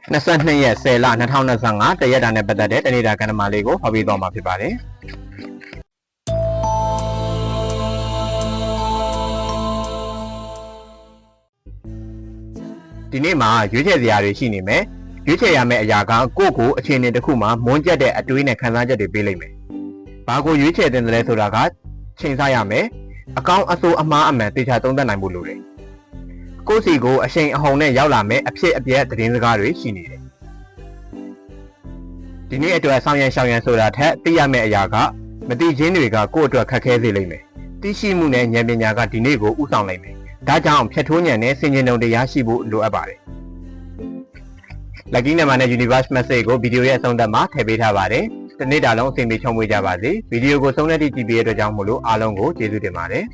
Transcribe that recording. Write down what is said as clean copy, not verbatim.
22ရက်10လ2025တရက်တာနဲ့ပတ်သက်တဲ့တနေ့တာကဏ္ဍမလေးကိုဟောပြသွားမှာဖြစ်ပါတယ်ဒီနေ့မှာရွေးချယ်စရာတွေရှိနေမယ်ရွေးချယ်ရမယ့်အရာကကိုယ့်ကိုအခြေအနေတစ်ခုမှာမွန်းကျက်တဲ့အတွေးနဲ့ခံစားချက်တွေပေးလိုက်မယ်ဘာကိုရွေးချယ်တင်တယ်လဲဆိုတာကချိန်ဆရမယ်အကောင်းအဆိုးအမှားအမှန်သေချာသုံးသပ်နိုင်ဖို့လိုတယ်ကိုယ့်စီကိုအရှိန်အဟုန်နဲ့ရောက်လာမယ်အဖြစ်အပျက်သတင်းစကားတွေရှိနေတယ်ဒီနေ့အတွက်ဆောင်ရန်ရှောင်ရန်ဆိုတာထက်သိရမယ့်အရာကမသိချင်းတွေကကိုယ့်အတွက်ခက်ခဲစေလိမ့်မယ်သိရှိမှုနဲ့ဉာဏ်ပညာကဒီနေ့ကိုဥဆောင်နိုင်မယ်ဒါကြောင့်ဖြတ်ထိုးဉာဏ်နဲ့ဆင်ခြင်တုံတရားရှိဖို့လိုအပ်ပါတယ်Lucky number နဲ့ Universe message ကိုဗီဒီယိုရဲ့အဆုံးသတ်မှာထည့်ပေးထားပါတယ်တနေ့တာလုံးအစီအမံချုံမွေးကြပါစေဗီဒီယိုကိုဆုံးတဲ့ထိကြည့်ပေးတဲ့အတွက်ကြောင့်မို့လို့အားလုံးကိုကျေးဇူးတင်ပါတယ်